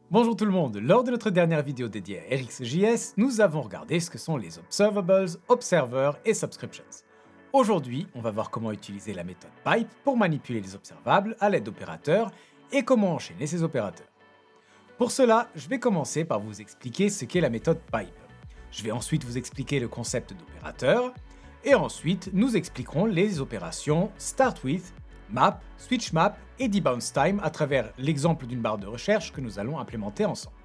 Bonjour tout le monde, lors de notre dernière vidéo dédiée à RxJS, nous avons regardé ce que sont les observables, observers et subscriptions. Aujourd'hui, on va voir comment utiliser la méthode pipe pour manipuler les observables à l'aide d'opérateurs et comment enchaîner ces opérateurs. Pour cela, je vais commencer par vous expliquer ce qu'est la méthode pipe. Je vais ensuite vous expliquer le concept d'opérateur et ensuite nous expliquerons les opérations start with, map, switch map et debounce time à travers l'exemple d'une barre de recherche que nous allons implémenter ensemble.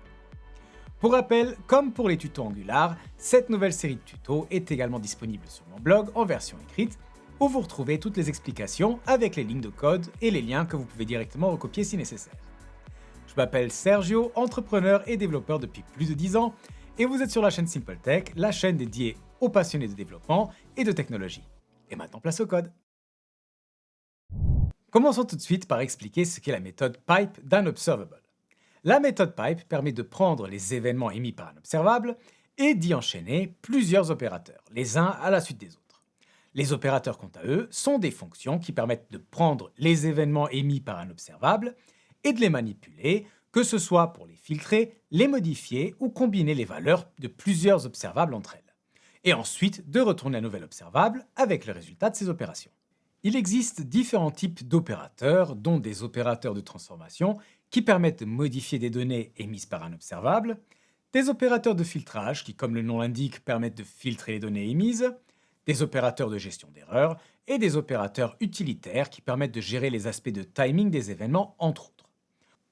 Pour rappel, comme pour les tutos Angular, cette nouvelle série de tutos est également disponible sur mon blog en version écrite où vous retrouvez toutes les explications avec les lignes de code et les liens que vous pouvez directement recopier si nécessaire. Je m'appelle Sergio, entrepreneur et développeur depuis plus de 10 ans et vous êtes sur la chaîne Simple Tech, la chaîne dédiée aux passionnés de développement et de technologie. Et maintenant place au code. Commençons tout de suite par expliquer ce qu'est la méthode pipe d'un observable. La méthode pipe permet de prendre les événements émis par un observable et d'y enchaîner plusieurs opérateurs, les uns à la suite des autres. Les opérateurs, quant à eux, sont des fonctions qui permettent de prendre les événements émis par un observable et de les manipuler, que ce soit pour les filtrer, les modifier ou combiner les valeurs de plusieurs observables entre elles. Et ensuite de retourner un nouvel observable avec le résultat de ces opérations. Il existe différents types d'opérateurs, dont des opérateurs de transformation qui permettent de modifier des données émises par un observable, des opérateurs de filtrage qui, comme le nom l'indique, permettent de filtrer les données émises, des opérateurs de gestion d'erreurs et des opérateurs utilitaires qui permettent de gérer les aspects de timing des événements, entre autres.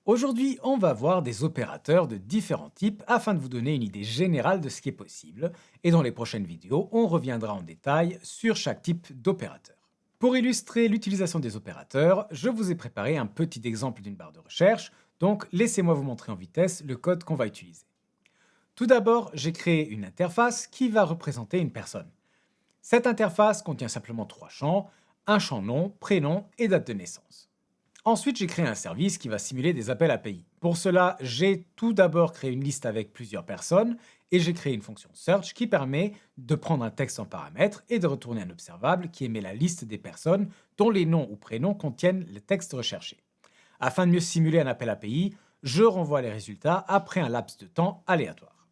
Aujourd'hui, on va voir des opérateurs de différents types afin de vous donner une idée générale de ce qui est possible, et dans les prochaines vidéos, on reviendra en détail sur chaque type d'opérateur. Pour illustrer l'utilisation des opérateurs, je vous ai préparé un petit exemple d'une barre de recherche, donc laissez-moi vous montrer en vitesse le code qu'on va utiliser. Tout d'abord, j'ai créé une interface qui va représenter une personne. Cette interface contient simplement trois champs, un champ nom, prénom et date de naissance. Ensuite, j'ai créé un service qui va simuler des appels API. Pour cela, j'ai tout d'abord créé une liste avec plusieurs personnes et j'ai créé une fonction search qui permet de prendre un texte en paramètre et de retourner un observable qui émet la liste des personnes dont les noms ou prénoms contiennent le texte recherché. Afin de mieux simuler un appel API, je renvoie les résultats après un laps de temps aléatoire.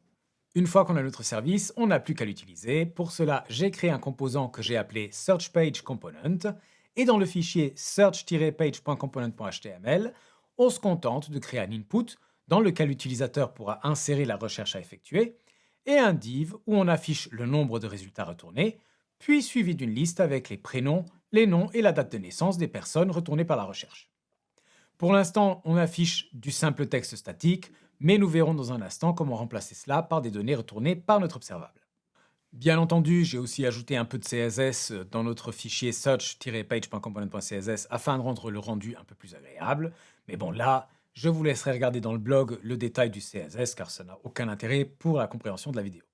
Une fois qu'on a notre service, on n'a plus qu'à l'utiliser. Pour cela, j'ai créé un composant que j'ai appelé searchPageComponent et dans le fichier search-page.component.html, on se contente de créer un input dans lequel l'utilisateur pourra insérer la recherche à effectuer et un div où on affiche le nombre de résultats retournés, puis suivi d'une liste avec les prénoms, les noms et la date de naissance des personnes retournées par la recherche. Pour l'instant, on affiche du simple texte statique, mais nous verrons dans un instant comment remplacer cela par des données retournées par notre observable. Bien entendu, j'ai aussi ajouté un peu de CSS dans notre fichier search-page.component.css afin de rendre le rendu un peu plus agréable. Mais bon, là, je vous laisserai regarder dans le blog le détail du CSS car ça n'a aucun intérêt pour la compréhension de la vidéo.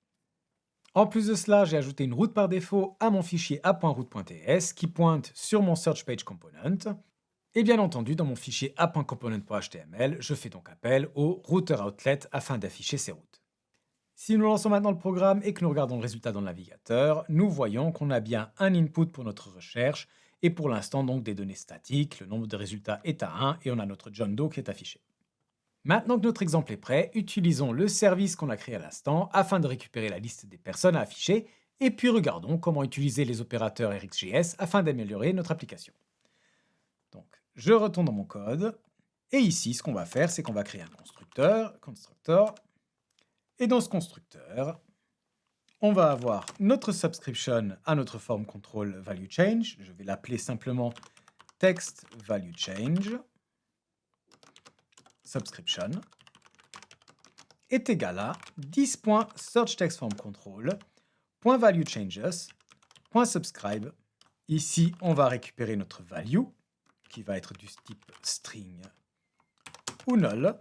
En plus de cela, j'ai ajouté une route par défaut à mon fichier app.route.ts qui pointe sur mon search page component. Et bien entendu, dans mon fichier app.component.html, je fais donc appel au router outlet afin d'afficher ces routes. Si nous lançons maintenant le programme et que nous regardons le résultat dans le navigateur, nous voyons qu'on a bien un input pour notre recherche et pour l'instant donc des données statiques, le nombre de résultats est à 1 et on a notre John Doe qui est affiché. Maintenant que notre exemple est prêt, utilisons le service qu'on a créé à l'instant afin de récupérer la liste des personnes à afficher et puis regardons comment utiliser les opérateurs RxJS afin d'améliorer notre application. Donc, je retourne dans mon code et ici ce qu'on va faire c'est qu'on va créer un constructeur. Et dans ce constructeur, on va avoir notre subscription à notre form control value change. Je vais l'appeler simplement text value change subscription est égal à 10.searchTextFormControl.ValueChanges.subscribe. Ici, on va récupérer notre value qui va être du type string ou null.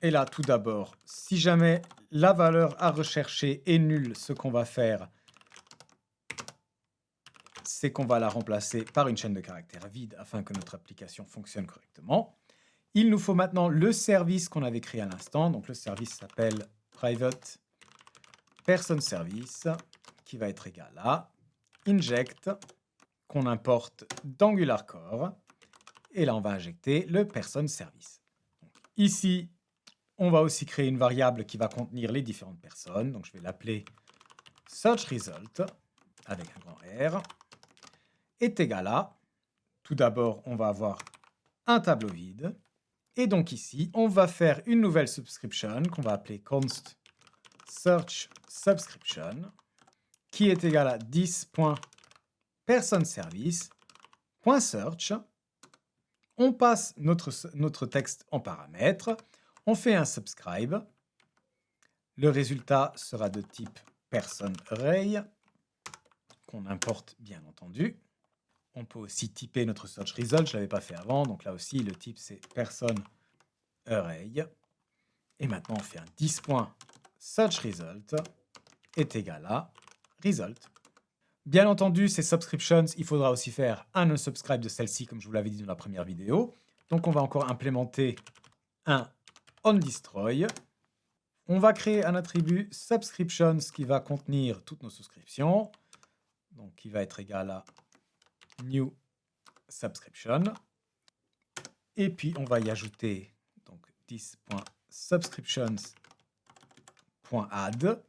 Et là, tout d'abord, si jamais la valeur à rechercher est nulle, ce qu'on va faire, c'est qu'on va la remplacer par une chaîne de caractères vide afin que notre application fonctionne correctement. Il nous faut maintenant le service qu'on avait créé à l'instant. Donc le service s'appelle private person service qui va être égal à inject qu'on importe d'Angular Core. Et là, on va injecter le person service. Donc, ici, on va aussi créer une variable qui va contenir les différentes personnes. Donc, je vais l'appeler searchResult avec un grand R est égal à, tout d'abord, on va avoir un tableau vide. Et donc ici, on va faire une nouvelle subscription qu'on va appeler const search subscription qui est égal à 10.personneservice.search. On passe notre texte en paramètres. On fait un subscribe. Le résultat sera de type personArray qu'on importe bien entendu. On peut aussi typer notre search result, je ne l'avais pas fait avant, donc là aussi le type c'est personArray. Et maintenant on fait un 10.searchResult est égal à result. Bien entendu, ces subscriptions, il faudra aussi faire un unsubscribe de celle-ci, comme je vous l'avais dit dans la première vidéo. Donc on va encore implémenter un onDestroy. On va créer un attribut subscriptions qui va contenir toutes nos souscriptions, donc qui va être égal à new subscription. Et puis on va y ajouter donc 10.subscriptions.add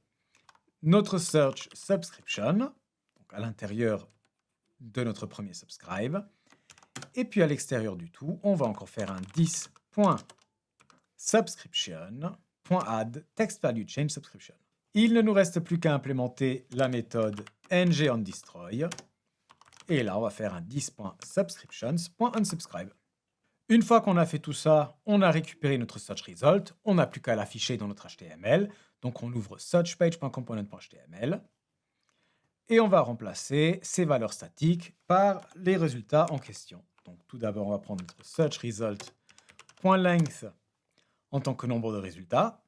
notre search subscription, donc à l'intérieur de notre premier subscribe. Et puis à l'extérieur du tout, on va encore faire un 10.subscription.add text value change subscription. Il ne nous reste plus qu'à implémenter la méthode ngOnDestroy. Et là, on va faire un 10.subscriptions.unsubscribe. Une fois qu'on a fait tout ça, on a récupéré notre search result. On n'a plus qu'à l'afficher dans notre HTML. Donc, on ouvre searchpage.component.html. Et on va remplacer ces valeurs statiques par les résultats en question. Donc, tout d'abord, on va prendre notre searchResult.length en tant que nombre de résultats.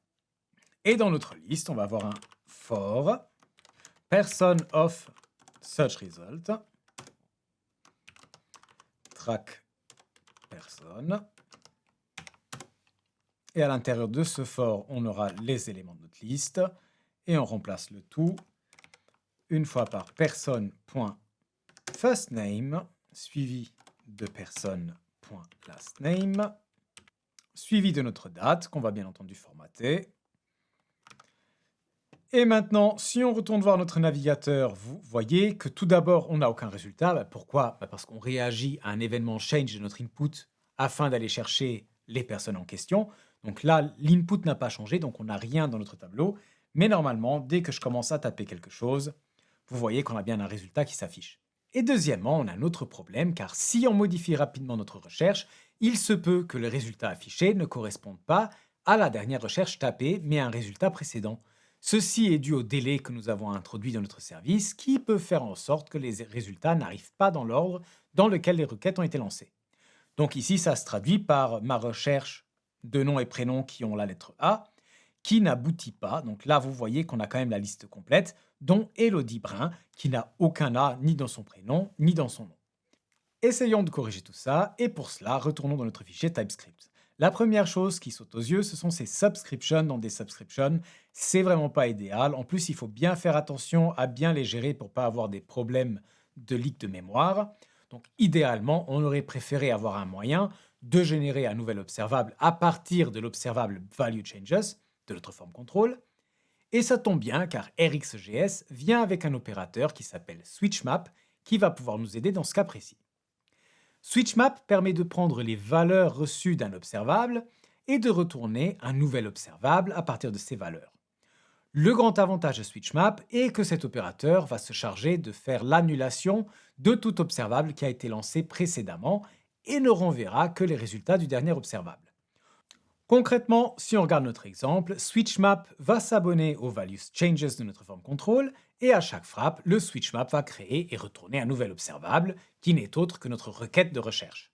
Et dans notre liste, on va avoir un for person of searchResult. Track personne. Et à l'intérieur de ce for, on aura les éléments de notre liste. Et on remplace le tout une fois par person.firstName suivi de person.lastName suivi de notre date qu'on va bien entendu formater. Et maintenant, si on retourne voir notre navigateur, vous voyez que tout d'abord, on n'a aucun résultat. Pourquoi? Parce qu'on réagit à un événement change de notre input afin d'aller chercher les personnes en question. Donc là, l'input n'a pas changé, donc on n'a rien dans notre tableau. Mais normalement, dès que je commence à taper quelque chose, vous voyez qu'on a bien un résultat qui s'affiche. Et deuxièmement, on a un autre problème, car si on modifie rapidement notre recherche, il se peut que le résultat affiché ne corresponde pas à la dernière recherche tapée, mais à un résultat précédent. Ceci est dû au délai que nous avons introduit dans notre service, qui peut faire en sorte que les résultats n'arrivent pas dans l'ordre dans lequel les requêtes ont été lancées. Donc ici, ça se traduit par ma recherche de noms et prénoms qui ont la lettre A, qui n'aboutit pas. Donc là, vous voyez qu'on a quand même la liste complète, dont Élodie Brun, qui n'a aucun A ni dans son prénom, ni dans son nom. Essayons de corriger tout ça, et pour cela, retournons dans notre fichier TypeScript. La première chose qui saute aux yeux, ce sont ces subscriptions dans des subscriptions. C'est vraiment pas idéal. En plus, il faut bien faire attention à bien les gérer pour pas avoir des problèmes de leak de mémoire. Donc, idéalement, on aurait préféré avoir un moyen de générer un nouvel observable à partir de l'observable value changes de notre form control. Et ça tombe bien car RxJS vient avec un opérateur qui s'appelle switchMap qui va pouvoir nous aider dans ce cas précis. SwitchMap permet de prendre les valeurs reçues d'un observable et de retourner un nouvel observable à partir de ces valeurs. Le grand avantage de SwitchMap est que cet opérateur va se charger de faire l'annulation de tout observable qui a été lancé précédemment et ne renverra que les résultats du dernier observable. Concrètement, si on regarde notre exemple, SwitchMap va s'abonner aux values changes de notre form control et à chaque frappe, le SwitchMap va créer et retourner un nouvel observable qui n'est autre que notre requête de recherche.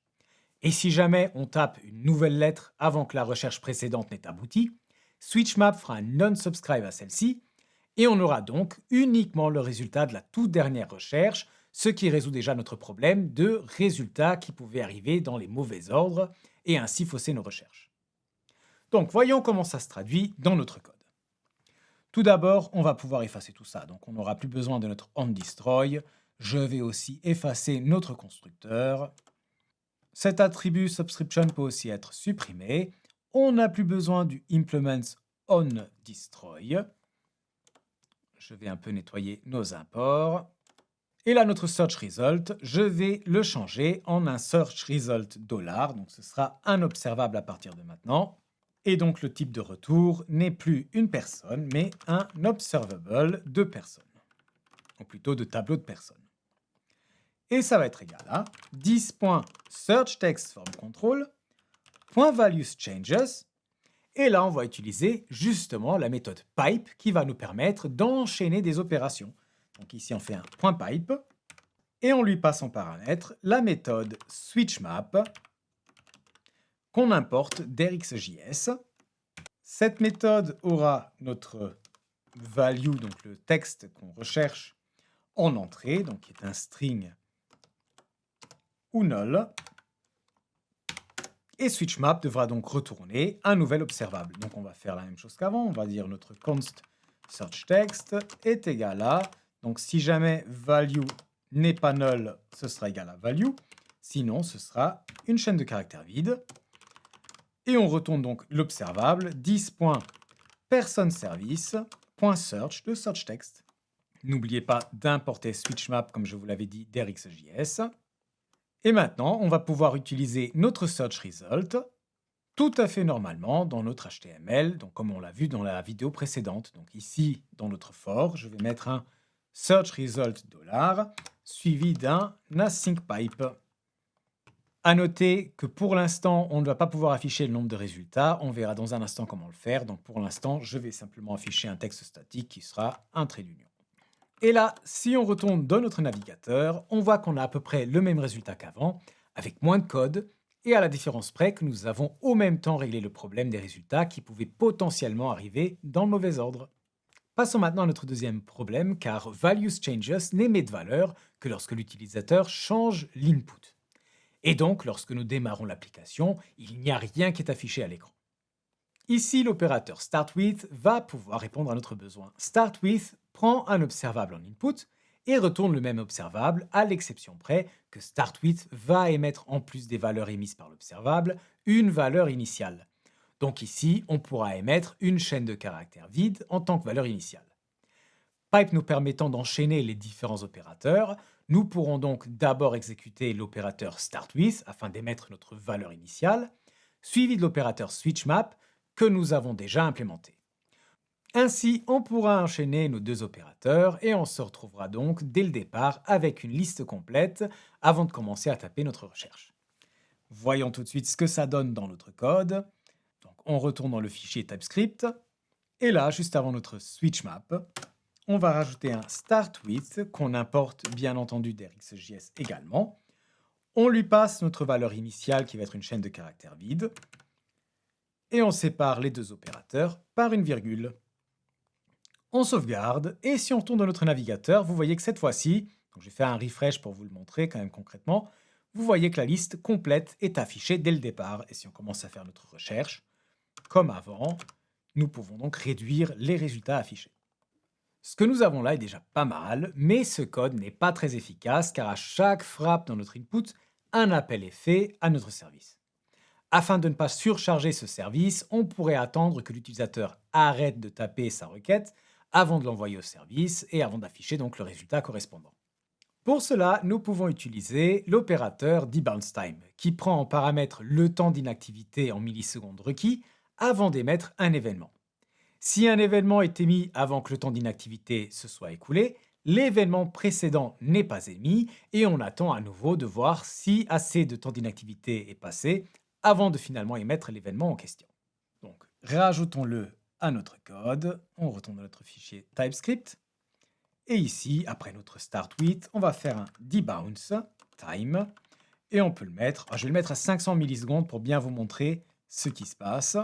Et si jamais on tape une nouvelle lettre avant que la recherche précédente n'ait abouti, SwitchMap fera un non-subscribe à celle-ci et on aura donc uniquement le résultat de la toute dernière recherche, ce qui résout déjà notre problème de résultats qui pouvaient arriver dans les mauvais ordres et ainsi fausser nos recherches. Donc, voyons comment ça se traduit dans notre code. Tout d'abord, on va pouvoir effacer tout ça. Donc, on n'aura plus besoin de notre onDestroy. Je vais aussi effacer notre constructeur. Cet attribut subscription peut aussi être supprimé. On n'a plus besoin du implement onDestroy. Je vais un peu nettoyer nos imports. Et là, notre search result, je vais le changer en un search result $. Donc, ce sera un observable à partir de maintenant. Et donc, le type de retour n'est plus une personne, mais un observable de personne. Ou plutôt de tableau de personne. Et ça va être égal à 10.searchTextFormControl.valuesChanges. Et là, on va utiliser justement la méthode pipe qui va nous permettre d'enchaîner des opérations. Donc ici, on fait un .pipe et on lui passe en paramètre la méthode switchMap qu'on importe d'RxJS. Cette méthode aura notre value, donc le texte qu'on recherche en entrée, donc qui est un string ou null. Et switchMap devra donc retourner un nouvel observable. Donc on va faire la même chose qu'avant, on va dire notre const searchText est égal à, donc si jamais value n'est pas null, ce sera égal à value, sinon ce sera une chaîne de caractères vide. Et on retourne donc l'observable 10.personService.search de searchText. N'oubliez pas d'importer switchMap comme je vous l'avais dit d'RxJS. Et maintenant, on va pouvoir utiliser notre search result tout à fait normalement dans notre HTML, donc comme on l'a vu dans la vidéo précédente. Donc ici, dans notre for, je vais mettre un search result $, suivi d'un async pipe. À noter que pour l'instant, on ne va pas pouvoir afficher le nombre de résultats. On verra dans un instant comment le faire. Donc pour l'instant, je vais simplement afficher un texte statique qui sera un trait d'union. Et là, si on retourne dans notre navigateur, on voit qu'on a à peu près le même résultat qu'avant, avec moins de code, et à la différence près que nous avons au même temps réglé le problème des résultats qui pouvaient potentiellement arriver dans le mauvais ordre. Passons maintenant à notre deuxième problème, car valuesChanges n'émet de valeur que lorsque l'utilisateur change l'input. Et donc, lorsque nous démarrons l'application, il n'y a rien qui est affiché à l'écran. Ici, l'opérateur startWith va pouvoir répondre à notre besoin. StartWith prend un observable en input et retourne le même observable, à l'exception près que startWith va émettre en plus des valeurs émises par l'observable, une valeur initiale. Donc ici, on pourra émettre une chaîne de caractères vide en tant que valeur initiale. Pipe nous permettant d'enchaîner les différents opérateurs, nous pourrons donc d'abord exécuter l'opérateur startWith afin d'émettre notre valeur initiale, suivi de l'opérateur switchMap que nous avons déjà implémenté. Ainsi, on pourra enchaîner nos deux opérateurs et on se retrouvera donc dès le départ avec une liste complète avant de commencer à taper notre recherche. Voyons tout de suite ce que ça donne dans notre code. Donc, on retourne dans le fichier TypeScript et là, juste avant notre switchMap, on va rajouter un startWith qu'on importe bien entendu d'RxJS également. On lui passe notre valeur initiale qui va être une chaîne de caractères vide et on sépare les deux opérateurs par une virgule. On sauvegarde, et si on retourne dans notre navigateur, vous voyez que cette fois-ci, donc je vais faire un refresh pour vous le montrer quand même concrètement, vous voyez que la liste complète est affichée dès le départ. Et si on commence à faire notre recherche, comme avant, nous pouvons donc réduire les résultats affichés. Ce que nous avons là est déjà pas mal, mais ce code n'est pas très efficace car à chaque frappe dans notre input, un appel est fait à notre service. Afin de ne pas surcharger ce service, on pourrait attendre que l'utilisateur arrête de taper sa requête avant de l'envoyer au service et avant d'afficher donc le résultat correspondant. Pour cela, nous pouvons utiliser l'opérateur debounce_time qui prend en paramètre le temps d'inactivité en millisecondes requis avant d'émettre un événement. Si un événement est émis avant que le temps d'inactivité se soit écoulé, l'événement précédent n'est pas émis et on attend à nouveau de voir si assez de temps d'inactivité est passé avant de finalement émettre l'événement en question. Donc, rajoutons-le à notre code, on retourne dans notre fichier TypeScript, et ici, après notre startWith, on va faire un debounce_time, et on peut le mettre, je vais le mettre à 500 millisecondes pour bien vous montrer ce qui se passe.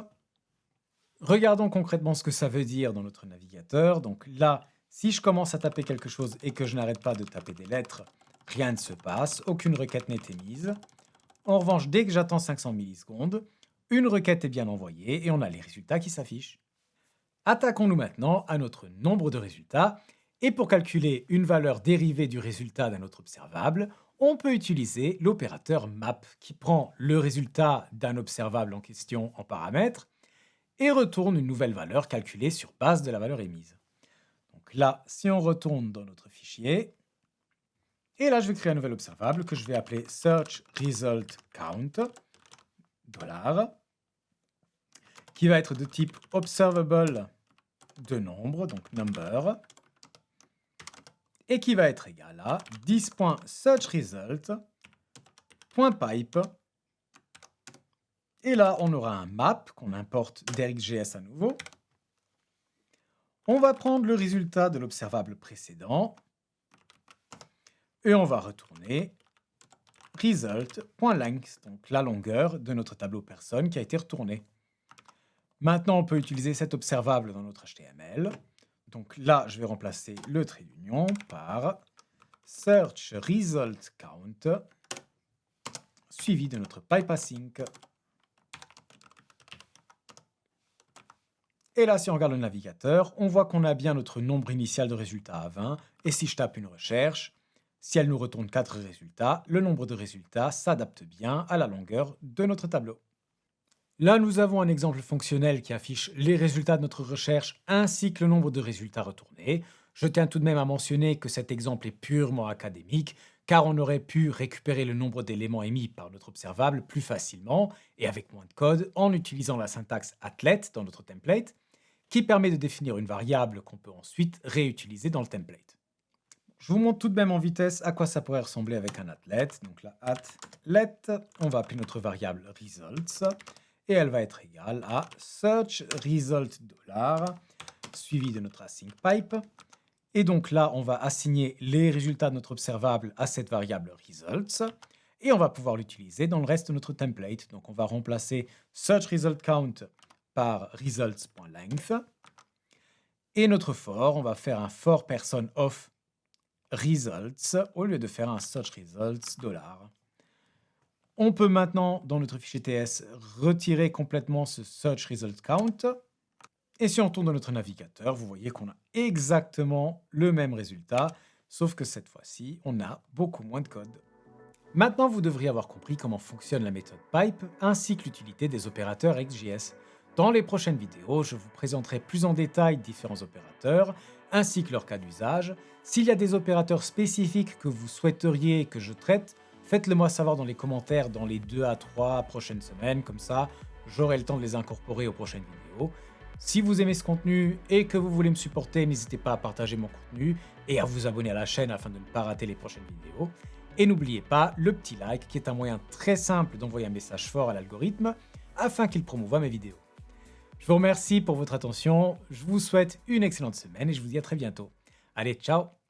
Regardons concrètement ce que ça veut dire dans notre navigateur. Donc là, si je commence à taper quelque chose et que je n'arrête pas de taper des lettres, rien ne se passe, aucune requête n'est émise. En revanche, dès que j'attends 500 millisecondes, une requête est bien envoyée et on a les résultats qui s'affichent. Attaquons-nous maintenant à notre nombre de résultats. Et pour calculer une valeur dérivée du résultat d'un autre observable, on peut utiliser l'opérateur map qui prend le résultat d'un observable en question en paramètres et retourne une nouvelle valeur calculée sur base de la valeur émise. Donc là, si on retourne dans notre fichier, et là je vais créer un nouvel observable que je vais appeler search result count $, qui va être de type observable de nombre, donc number, et qui va être égal à 10.searchResult.pipe. Et là, on aura un map qu'on importe d'RxJS à nouveau. On va prendre le résultat de l'observable précédent et on va retourner result.length, donc la longueur de notre tableau personne qui a été retourné. Maintenant, on peut utiliser cet observable dans notre HTML. Donc là, je vais remplacer le trait d'union par search result count suivi de notre pipe async. Et là, si on regarde le navigateur, on voit qu'on a bien notre nombre initial de résultats à 20. Et si je tape une recherche, si elle nous retourne 4 résultats, le nombre de résultats s'adapte bien à la longueur de notre tableau. Là, nous avons un exemple fonctionnel qui affiche les résultats de notre recherche ainsi que le nombre de résultats retournés. Je tiens tout de même à mentionner que cet exemple est purement académique, car on aurait pu récupérer le nombre d'éléments émis par notre observable plus facilement et avec moins de code en utilisant la syntaxe athlete dans notre template, qui permet de définir une variable qu'on peut ensuite réutiliser dans le template. Je vous montre tout de même en vitesse à quoi ça pourrait ressembler avec un athlete. Donc la athlete, on va appeler notre variable results, et elle va être égale à search result suivi de notre async pipe. Et donc là, on va assigner les résultats de notre observable à cette variable results et on va pouvoir l'utiliser dans le reste de notre template. Donc on va remplacer search result count par results.length et notre for, on va faire un for person of results au lieu de faire un search results $. On peut maintenant, dans notre fichier TS, retirer complètement ce search result count. Et si on tourne dans notre navigateur, vous voyez qu'on a exactement le même résultat, sauf que cette fois-ci, on a beaucoup moins de code. Maintenant, vous devriez avoir compris comment fonctionne la méthode pipe, ainsi que l'utilité des opérateurs XJS. Dans les prochaines vidéos, je vous présenterai plus en détail différents opérateurs, ainsi que leur cas d'usage. S'il y a des opérateurs spécifiques que vous souhaiteriez que je traite, faites-le moi savoir dans les commentaires dans les 2 à 3 prochaines semaines, comme ça, j'aurai le temps de les incorporer aux prochaines vidéos. Si vous aimez ce contenu et que vous voulez me supporter, n'hésitez pas à partager mon contenu et à vous abonner à la chaîne afin de ne pas rater les prochaines vidéos. Et n'oubliez pas le petit like qui est un moyen très simple d'envoyer un message fort à l'algorithme afin qu'il promouvoie mes vidéos. Je vous remercie pour votre attention, je vous souhaite une excellente semaine et je vous dis à très bientôt. Allez, ciao!